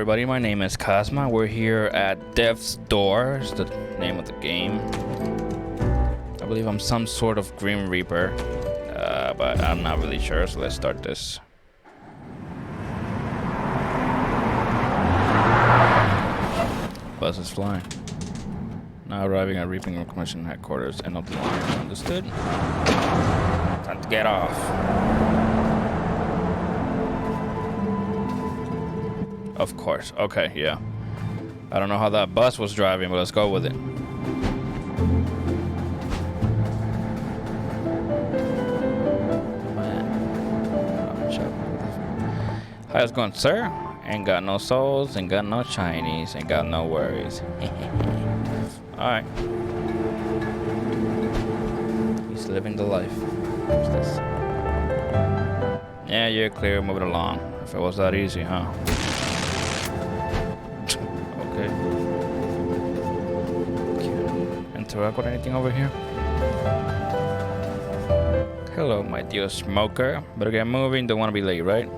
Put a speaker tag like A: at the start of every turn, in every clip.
A: everybody, my name is Cosma. We're here at Death's Door, is the name of the game. I believe I'm some sort of Grim Reaper, but I'm not really sure, so let's start this. Bus is flying. Now arriving at Reaping Commission headquarters, end of the line. Understood? Time to get off. Of course. Okay, yeah. I don't know how that bus was driving, but let's go with it. How's it going, sir? Ain't got no souls, ain't got no shinies, ain't got no worries. Alright. He's living the life. What's this? Yeah, you're clear, move it along. If it was that easy, huh? Okay. Can't interact with anything over here. Hello, my dear smoker. Better get moving, don't want to be late, right?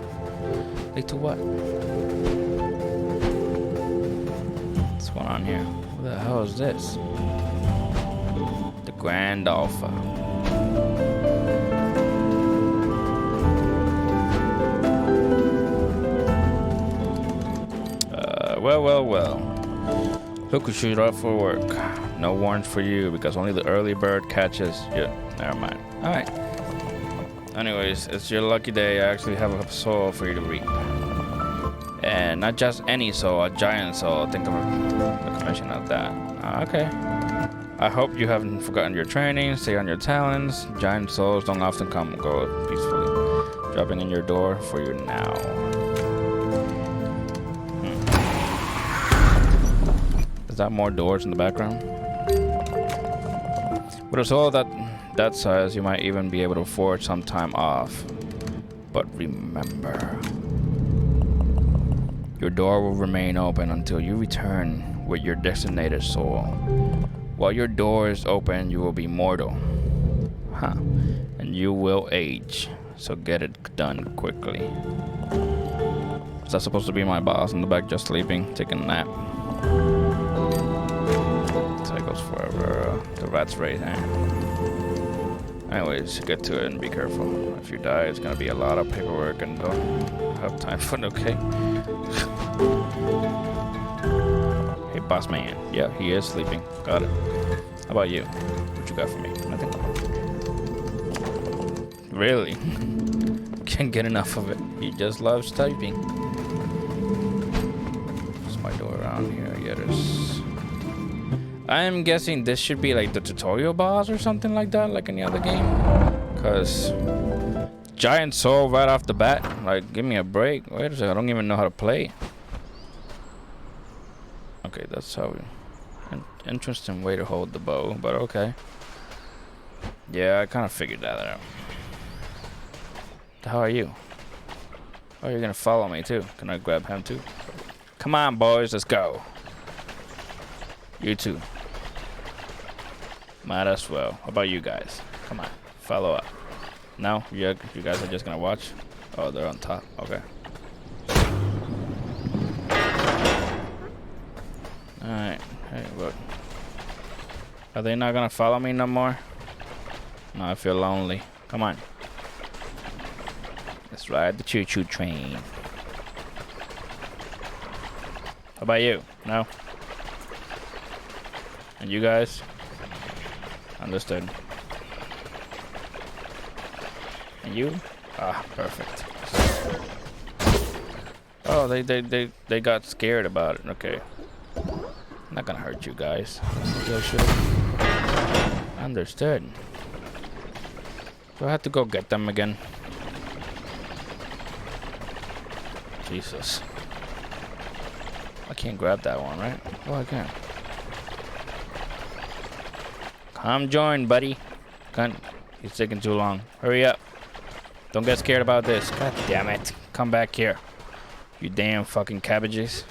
A: Late to what? What's going on here? What the hell is this? The Grand Alpha. Well. Look what you're up for work. No warrants for you because only the early bird catches. Yeah, never mind. Alright. Anyways, it's your lucky day. I actually have a soul for you to reap. And not just any soul, a giant soul. Think of the commission of that. Okay. I hope you haven't forgotten your training. Stay on your talons. Giant souls don't often come and go peacefully. Dropping in your door for you now. Is that more doors in the background? With a soul that size, you might even be able to forge some time off. But remember, your door will remain open until you return with your designated soul. While your door is open, you will be mortal. Huh. And you will age. So get it done quickly. Is that supposed to be my boss in the back just sleeping, taking a nap? Cycles forever. The rat's race, eh? Anyways, get to it and be careful. If you die, it's gonna be a lot of paperwork and don't have time for it, okay? Hey, boss man. Yeah, he is sleeping. Got it. How about you? What you got for me? Nothing? Really? Can't get enough of it. He just loves typing. What's my door around here? Yeah, there's... I'm guessing this should be like the tutorial boss or something like that, like any other game. Cause giant soul right off the bat. Like, give me a break. Wait a second, I don't even know how to play. Okay, that's how we... An interesting way to hold the bow, but okay. Yeah, I kind of figured that out. How are you? Oh, you're gonna follow me too. Can I grab him too? Come on, boys, let's go. You too. Might as well. How about you guys? Come on, follow up. No, you guys are just gonna watch? Oh, they're on top. Okay. Alright. Hey, look. Are they not gonna follow me no more? No, I feel lonely. Come on. Let's ride the choo-choo train. How about you? No? And you guys? Understood. And you? Ah, perfect. Oh, they got scared about it. Okay. I'm not gonna hurt you guys. Understood. Do I have to go get them again? Jesus. I can't grab that one, right? Oh, I can. Come join, buddy. He's taking too long. Hurry up. Don't get scared about this. God damn it. Come back here. You damn fucking cabbages.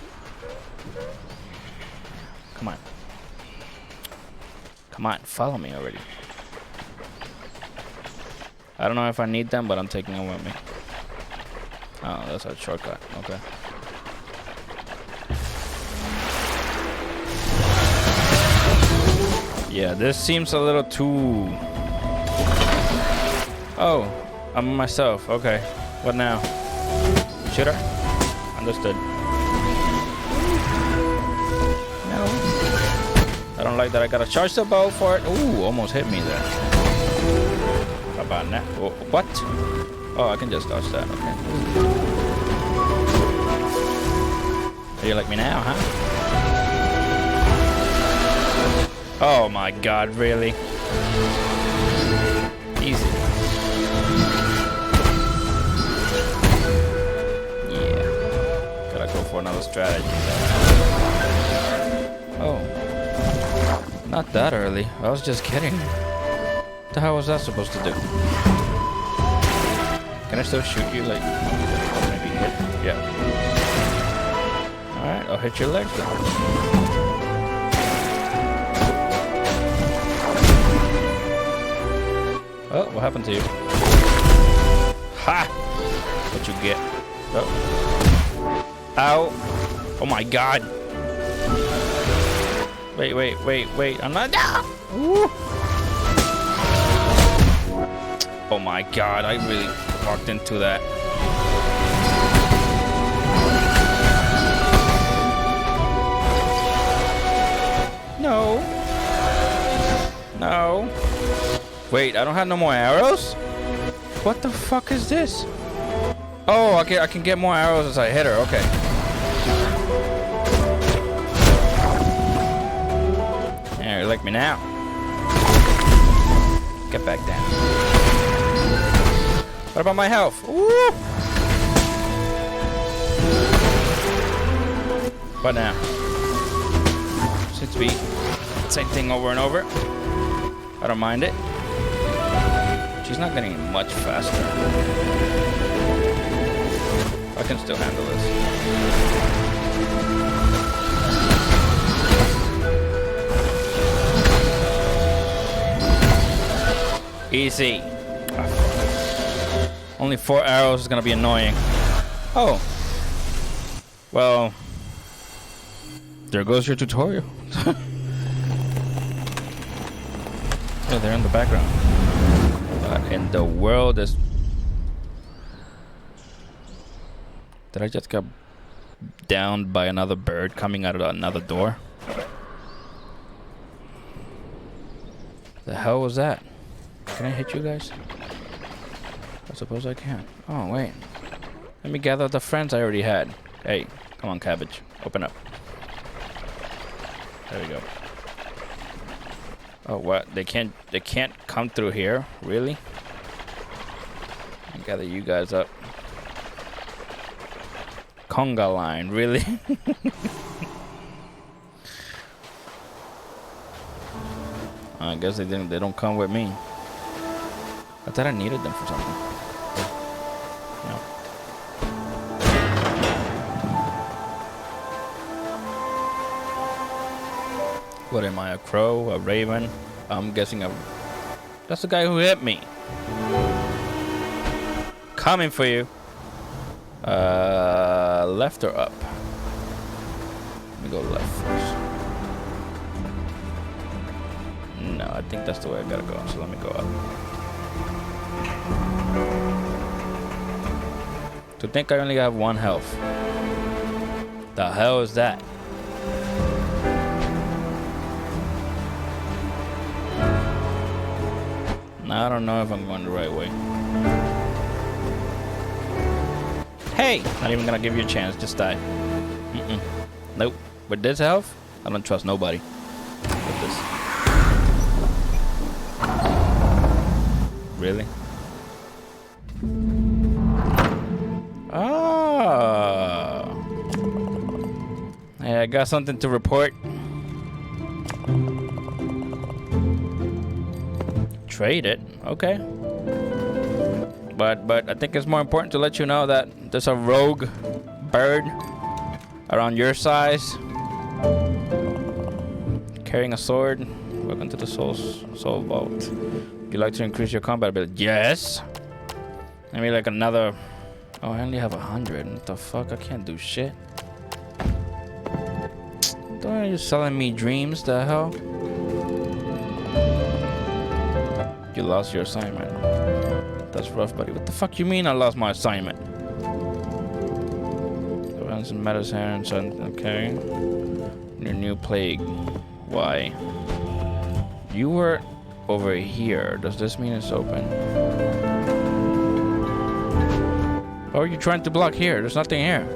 A: Come on. Come on, follow me already. I don't know if I need them, but I'm taking them with me. Oh, that's a shortcut. Okay. Yeah, this seems a little too... Oh, I'm myself. Okay. What now? Should I? Understood. No. I don't like that I gotta charge the bow for it. Ooh, almost hit me there. How about that? Oh, what? Oh, I can just dodge that. Okay. Are you like me now, huh? Oh my god, really? Easy. Yeah. Gotta go for another strategy. Oh. Not that early. I was just kidding. What the hell was that supposed to do? Can I still shoot you? Like, maybe hit? Yeah. Alright, I'll hit your legs then. Oh, what happened to you? Ha! What you get? Oh. Ow! Oh my god! Wait. I'm not down! Ooh. Oh my god, I really walked into that. No. No. Wait, I don't have no more arrows? What the fuck is this? Oh, okay, I can get more arrows as I hit her. Okay. Yeah, you like me now. Get back down. What about my health? Woo! What now? Seems to be same thing over and over. I don't mind it. She's not getting much faster. I can still handle this. Easy. Oh. Only 4 arrows is gonna be annoying. Oh. Well. There goes your tutorial. Oh, they're in the background. What in the world is... Did I just get downed by another bird coming out of another door? The hell was that? Can I hit you guys? I suppose I can. Oh, wait. Let me gather the friends I already had. Hey, come on, cabbage. Open up. There we go. Oh, what? They can't come through here? Really? I'll gather you guys up. Conga line, really? I guess they don't come with me. I thought I needed them for something. No. What am I, a crow, a raven? I'm guessing that's the guy who hit me. Coming for you. Left or up? Let me go left first. No, I think that's the way I gotta go, so let me go up. To think I only have 1 health. The hell is that? I don't know if I'm going the right way. Hey! Not even gonna give you a chance. Just die. Nope. With this health, I don't trust nobody. With this. Really? Oh. Hey, I got something to report. Trade it, okay. But I think it's more important to let you know that there's a rogue bird around your size carrying a sword. Welcome to the soul vault. Would you like to increase your combat ability? Yes. Maybe like another. Oh, I only have 100. What the fuck? I can't do shit. Don't you selling me dreams? The hell? You lost your assignment. That's rough, buddy. What the fuck you mean I lost my assignment? The ones in matters here and son. Okay. Your new plague. Why? You were over here. Does this mean it's open? How are you trying to block here? There's nothing here.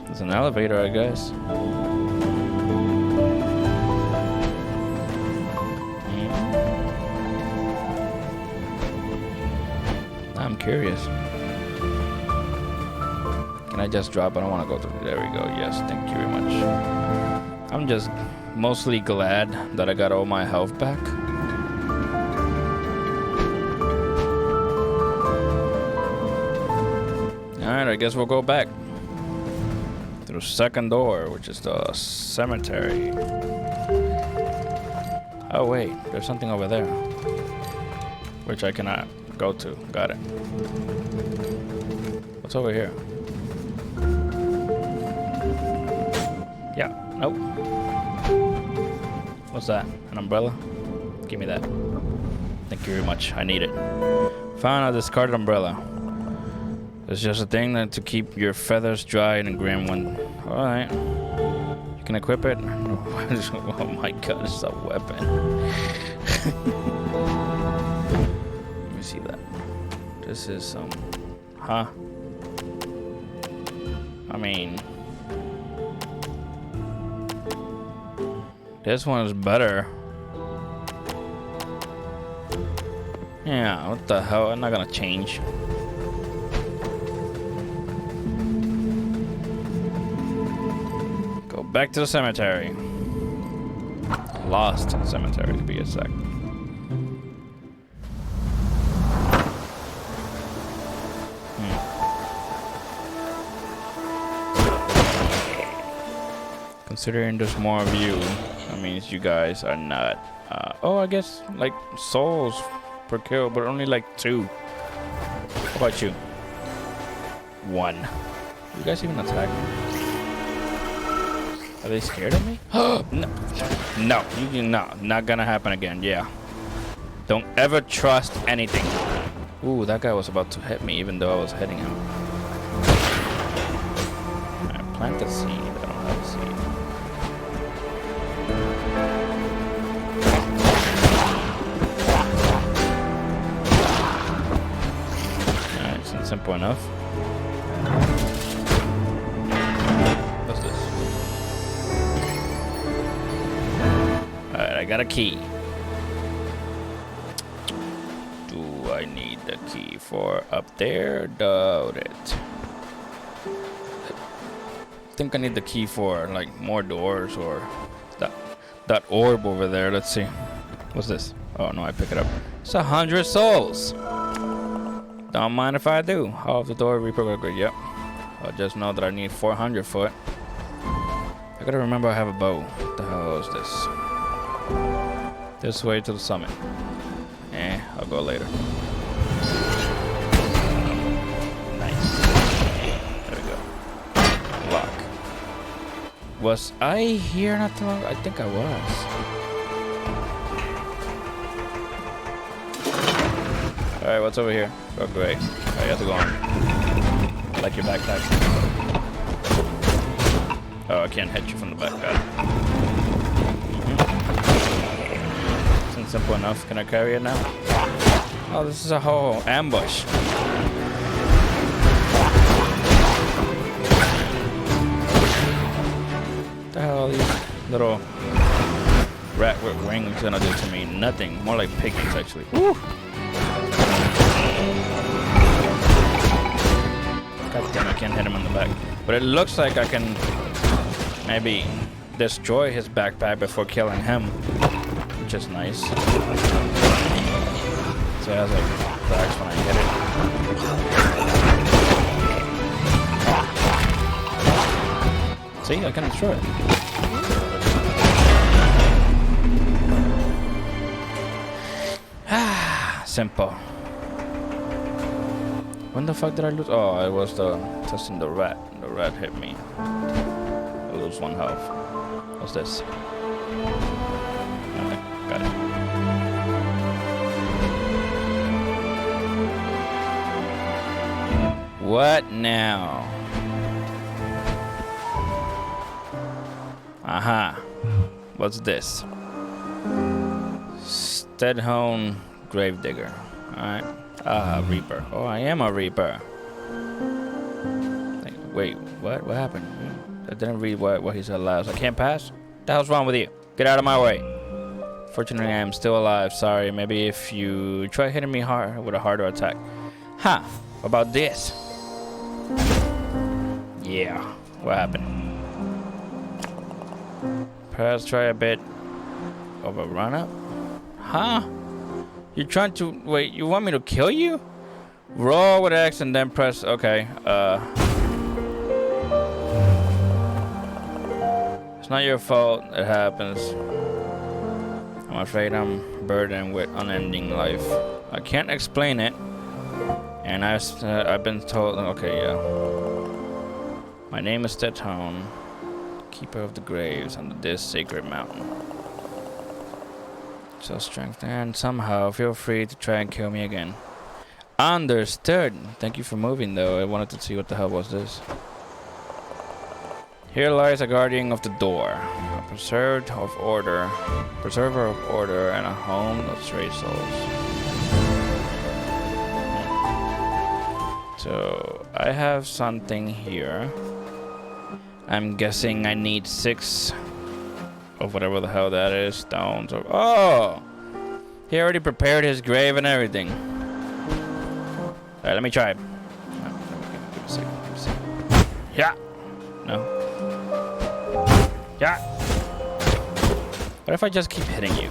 A: It's an elevator, I guess. I'm curious. Can I just drop? I don't want to go through. There we go. Yes, thank you very much. I'm just mostly glad that I got all my health back. Alright, I guess we'll go back. Through the second door, which is the cemetery. Oh wait, there's something over there. Which I cannot go to. Got it. What's over here? Yeah, nope. What's that? An umbrella? Give me that. Thank you very much. I need it. Found a discarded umbrella. It's just a thing that to keep your feathers dry in a grim one. Alright. You can equip it. Oh my god, it's a weapon. Let me see that. This is some... Huh? I mean... This one is better. Yeah, what the hell? I'm not gonna change. Go back to the cemetery. Lost cemetery to be exact. Considering there's more of you, that means you guys are not. Oh, I guess like souls per kill, but only like 2. How about you? 1. You guys even attack me? Are they scared of me? No, not gonna happen again. Yeah. Don't ever trust anything. Ooh, that guy was about to hit me, even though I was hitting him. Alright, plant the seed. I don't have a seed. Simple enough. What's this? Alright, I got a key. Do I need the key for up there? Doubt it. I think I need the key for like more doors or that orb over there. Let's see. What's this? Oh no, I pick it up. It's 100 souls. Don't mind if I do. Off the door, reprogram. Yep. I just know that I need 400 for it. I gotta remember I have a bow. What the hell is this? This way to the summit. I'll go later. Nice. There we go. Lock. Was I here not too long? I think I was. Alright, what's over here? Oh, great. Alright, you have to go on. I like your backpack. Oh, I can't hit you from the back. Got it. Isn't simple enough. Can I carry it now? Oh, this is a whole ambush. What the hell are these little rat with wings gonna do to me? Nothing. More like piggies, actually. Woo! God damn, I can't hit him on the back. But it looks like I can maybe destroy his backpack before killing him, which is nice. So it has like cracks when I hit it. See, I can destroy it. Simple. When the fuck did I lose? Oh, I was testing the rat. The rat hit me. I lose 1 health. What's this? Got it. What now? Aha. What's this? Steadhone Gravedigger. Alright. Ah, Reaper. Oh, I am a Reaper. Wait, what? What happened? I didn't read what he said last. I can't pass? What the hell's wrong with you? Get out of my way. Fortunately, I am still alive. Sorry, maybe if you try hitting me hard with a harder attack. Huh. What about this? Yeah. What happened? Perhaps try a bit of a run-up? Huh? You're trying to... Wait, you want me to kill you? Roll with X and then press... Okay, It's not your fault. It happens. I'm afraid I'm burdened with unending life. I can't explain it. And I've been told... Okay, yeah. My name is Talon, Keeper of the Graves under this sacred mountain. So strength and somehow feel free to try and kill me again. Understood. Thank you for moving though. I wanted to see what the hell was this. Here lies a guardian of the door, a preserver of order, and a home of stray souls. So I have something here. I'm guessing I need 6 of whatever the hell that is, stones or... Oh! He already prepared his grave and everything. Alright, let me try it. Give me a second. Yeah! No. Yeah! What if I just keep hitting you?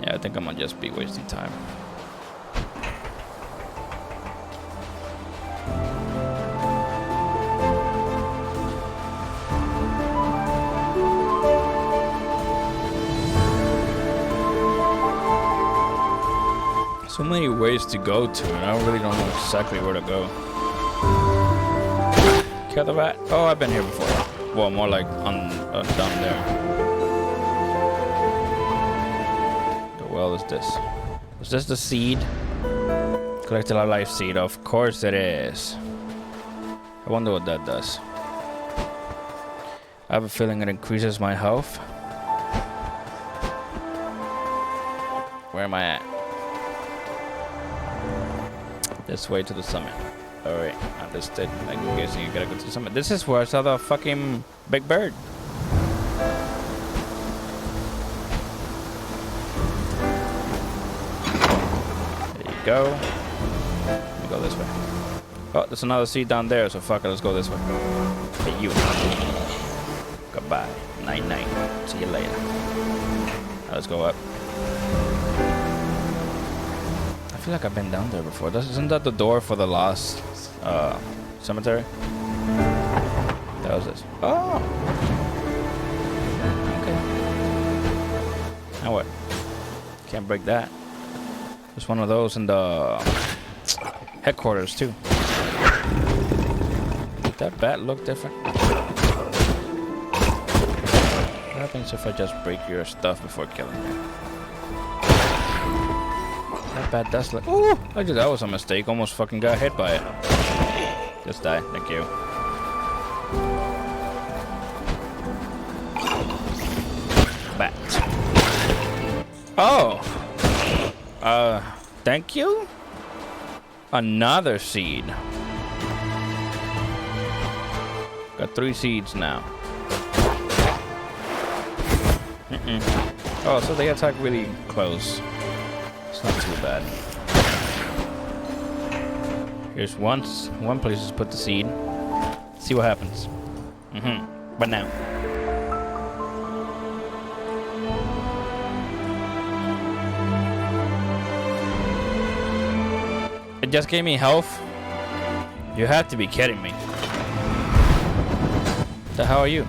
A: Yeah, I think I'm gonna just be wasting time. So many ways to go to, and I really don't know exactly where to go. Kill the rat? Oh, I've been here before. Well, more like down there. The well is this? Is this the seed? Collected a life seed. Of course it is. I wonder what that does. I have a feeling it increases my health. Where am I at? This way to the summit. Alright, understood. I'm guessing you gotta go to the summit. This is where I saw the fucking big bird. There you go. Let me go this way. Oh, there's another seed down there, so fuck it, let's go this way. Hey, you. Goodbye. Night night. See you later. Now let's go up. I feel like I've been down there before. Isn't that the door for the lost cemetery? That was this. Oh! Okay. Now what? Can't break that. There's one of those in the headquarters too. Did that bat look different? What happens if I just break your stuff before killing you? That bad does look... Ooh! That was a mistake. Almost fucking got hit by it. Just die. Thank you. Bat. Oh! Thank you? Another seed. Got 3 seeds now. Oh, so they attack really close. Not too bad. Here's one place to put the seed. See what happens. But now. It just gave me health? You have to be kidding me. The hell are you?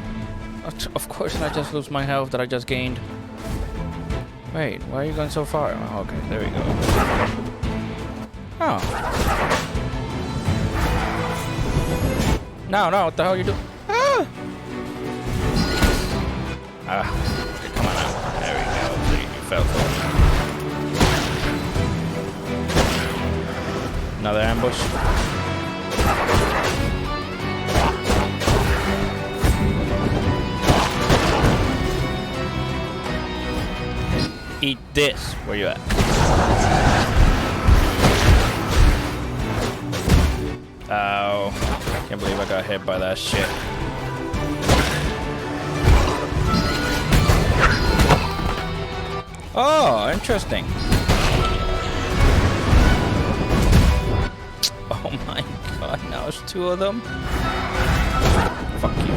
A: Of course I just lose my health that I just gained. Wait, why are you going so far? Oh, okay, there we go. Oh. No, what the hell are you doing? Ah! Okay, come on out. There we go. See, you fell for it. Another ambush. Eat this. Where you at? Ow. Can't believe I got hit by that shit. Oh, interesting. Oh my god, now it's two of them? Fuck you.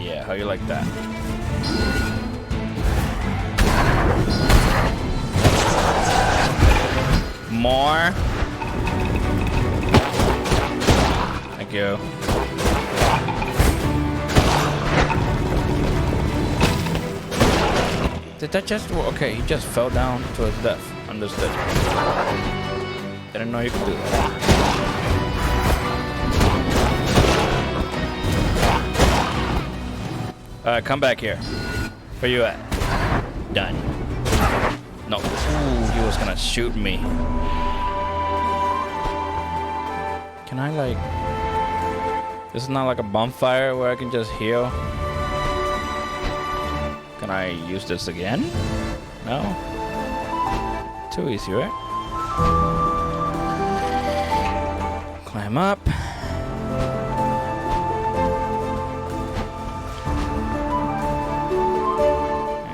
A: Yeah, how you like that? More? Thank you. Did that just... Okay, he just fell down to his death. Understood. Didn't know you could do that. Come back here. Where you at? Done. No. Ooh, he was gonna shoot me. Can I, like... This is not like a bonfire where I can just heal. Can I use this again? No? Too easy, right? Climb up.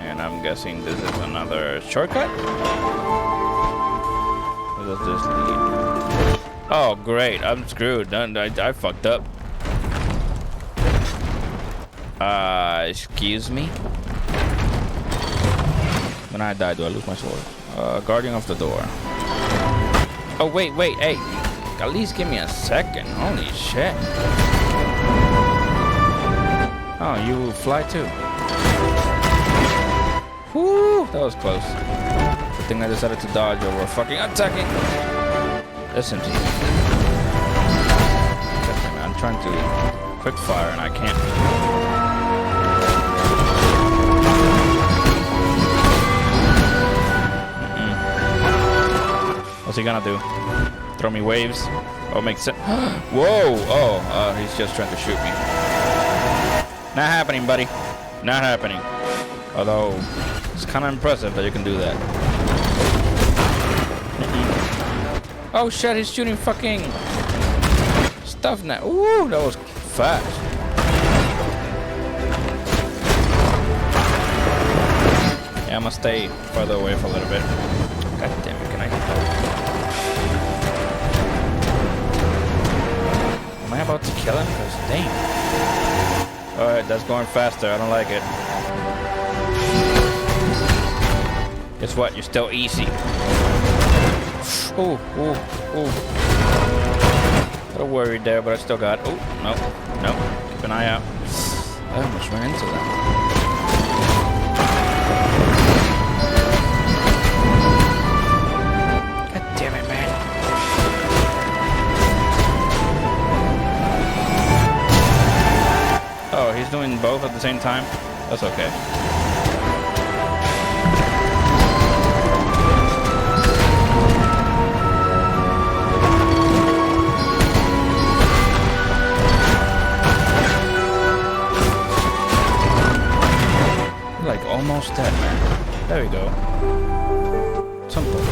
A: And I'm guessing this is another shortcut? Where does this lead? Oh, great. I'm screwed. I fucked up. Excuse me? When I die, do I lose my sword? Guardian of the door. Oh, wait, hey. At least give me a second. Holy shit. Oh, you fly too. Whoo, that was close. Good thing I decided to dodge over fucking attacking. Listen to you. I'm trying to quick fire and I can't. What's he gonna do? Throw me waves? Oh, makes sense. Whoa! Oh, he's just trying to shoot me. Not happening, buddy. Not happening. Although, it's kind of impressive that you can do that. Oh shit, he's shooting fucking stuff now. Ooh, that was fast. Yeah, I'm gonna stay further away for a little bit. God damn it, can I? Am I about to kill him? Because damn. Alright, that's going faster. I don't like it. Guess what? You're still easy. Ooh. A little worried there, but I still got. Oh, no. Keep an eye out. I almost ran into that. God damn it, man. Oh, he's doing both at the same time? That's okay. Like almost dead, man. There we go. Something.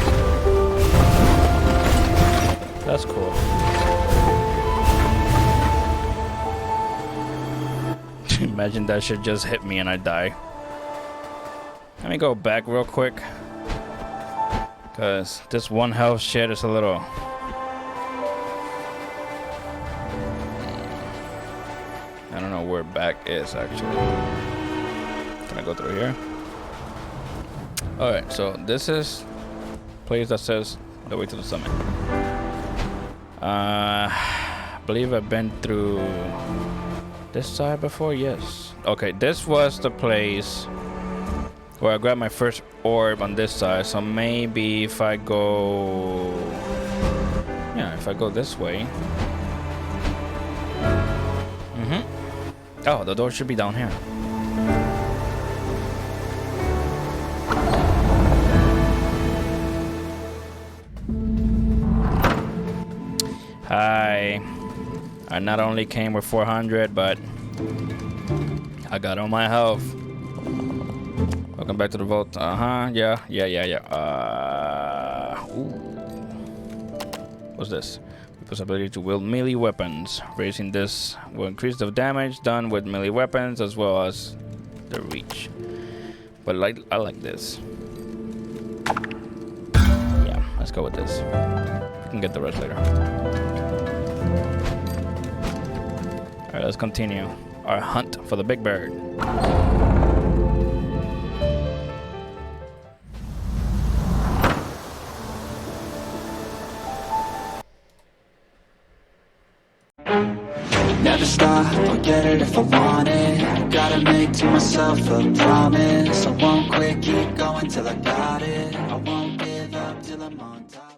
A: That's cool. Imagine that shit just hit me and I die. Let me go back real quick. Cause this one health shit is a little... I don't know where back is actually. Can I go through here? Alright, so this is place that says the way to the summit. I believe I've been through this side before, yes. Okay, this was the place where I grabbed my first orb on this side, so maybe if I go... Yeah, if I go this way. Oh, the door should be down here. Hi. I not only came with 400, but I got all my health. Welcome back to the vault. Yeah. Ooh. What's this? Possibility to wield melee weapons. Raising this will increase the damage done with melee weapons as well as the reach. But I like this. Yeah, let's go with this. We can get the rest later. Alright, let's continue our hunt for the big bird.
B: Never stop, I'll get it if I want it. Gotta make to myself a promise. I won't quit, keep going till I got it. I won't give up till I'm on top.